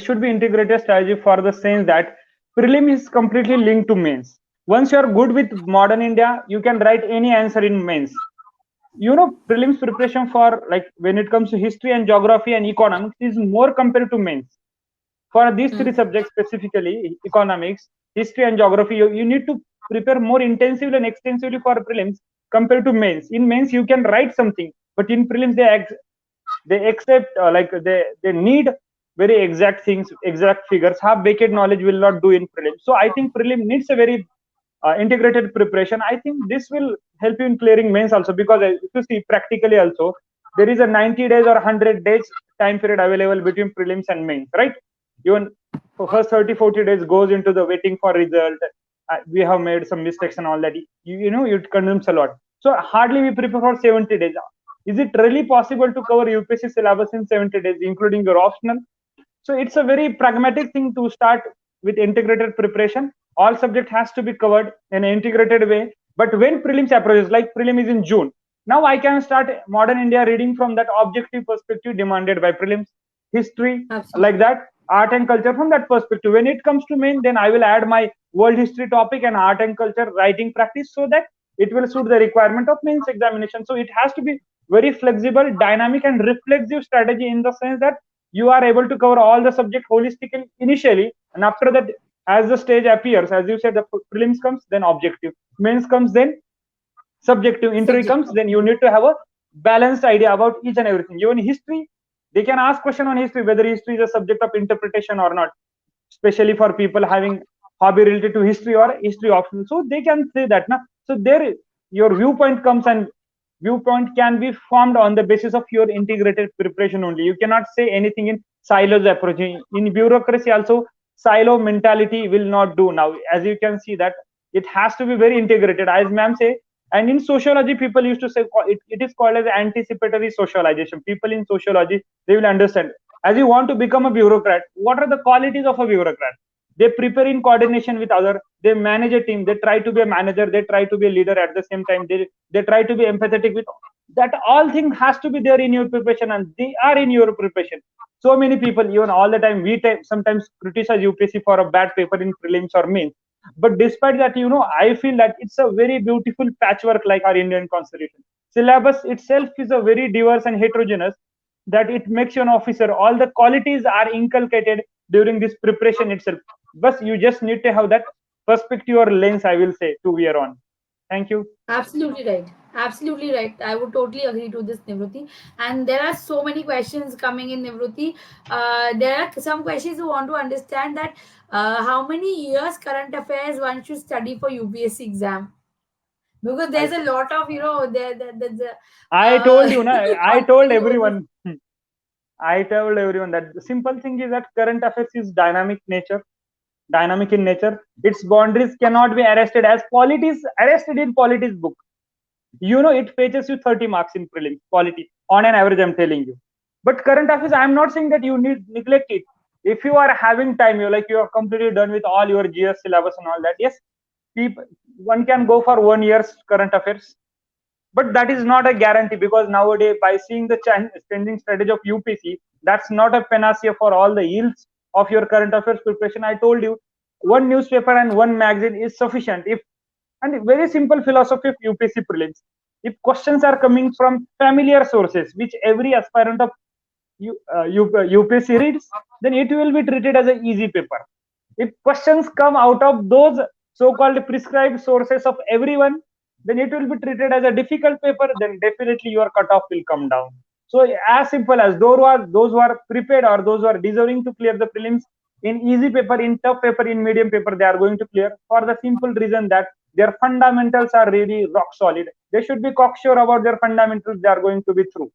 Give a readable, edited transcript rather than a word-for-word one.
should be integrated strategy for the sense that prelim is completely linked to mains. Once you are good with modern India, you can write any answer in mains. Prelims preparation for, like, when it comes to history and geography and economics is more compared to mains. For these three subjects specifically, economics, history and geography, you need to prepare more intensively and extensively for prelims compared to mains. In mains you can write something, but in prelims they accept, like, they need very exact things, exact figures. Half baked knowledge will not do in prelim. So I think prelim needs a very integrated preparation. I think this will help you in clearing mains also, because if you see practically also, there is a 90 days or 100 days time period available between prelims and mains, right? Even for first 30-40 days goes into the waiting for result. We have made some mistakes and all that. It consumes a lot. So hardly we prepare for 70 days. Is it really possible to cover UPSC syllabus in 70 days, including your optional? So it's a very pragmatic thing to start with integrated preparation. All subject has to be covered in an integrated way. But when prelims approaches, like prelim is in June, now I can start modern India reading from that objective perspective demanded by prelims, history, Absolutely. like that, art and culture from that perspective. When it comes to main, then I will add my world history topic and art and culture writing practice, so that it will suit the requirement of mains examination. So it has to be very flexible, dynamic, and reflexive strategy, in the sense that you are able to cover all the subject holistically initially, and after that, as the stage appears, as you said, the prelims comes, then objective, mains comes, then subjective, interview comes, Subjective. then you need to have a balanced idea about each and everything. Even history, they can ask question on history, whether history is a subject of interpretation or not, especially for people having hobby related to history or history option. So they can say that now. So there your viewpoint comes, and viewpoint can be formed on the basis of your integrated preparation only. You cannot say anything in silos approach. In bureaucracy also, silo mentality will not do. Now as you can see that it has to be very integrated, as ma'am say. And in sociology, people used to say it is called as anticipatory socialization. People in sociology, they will understand. As you want to become a bureaucrat, what are the qualities of a bureaucrat? They prepare in coordination with other, they manage a team, they try to be a manager, they try to be a leader at the same time, they try to be empathetic with that. All thing has to be there in your preparation, and they are in your preparation. So many people, even all the time, we sometimes criticize UPSC for a bad paper in prelims or mains. But despite that, I feel that it's a very beautiful patchwork, like our Indian constitution. Syllabus itself is a very diverse and heterogeneous, that it makes you an officer. All the qualities are inculcated during this preparation itself. But you just need to have that perspective or lens, I will say, to wear on. Thank you. Absolutely right. Absolutely right. I would totally agree to this, Nivruti. And there are so many questions coming in, Nivruti. There are some questions who want to understand that how many years current affairs one should study for UPSC exam, because I there's a lot of there I told you, na. I told confusion over this. everyone. I told everyone that the simple thing is that current affairs is dynamic nature, dynamic in nature. Its boundaries cannot be arrested, as polity is arrested in polity's book. It fetches you 30 marks in prelims, polity, on an average, I'm telling you. But current affairs, I'm not saying that you need neglect it. If you are having time, you are completely done with all your GS syllabus and all that, yes, people, one can go for 1 year's current affairs. But that is not a guarantee, because nowadays, by seeing the changing strategy of UPC, that's not a panacea for all the ills of your current affairs preparation. I told you, one newspaper and one magazine is sufficient. If And very simple philosophy of UPSC prelims. If questions are coming from familiar sources, which every aspirant of UPSC reads, then it will be treated as an easy paper. If questions come out of those so-called prescribed sources of everyone, then it will be treated as a difficult paper. Then definitely your cutoff will come down. So as simple as those who are prepared, or those who are deserving to clear the prelims in easy paper, in tough paper, in medium paper, they are going to clear, for the simple reason that their fundamentals are really rock solid. They should be cocksure about their fundamentals. They are going to be through.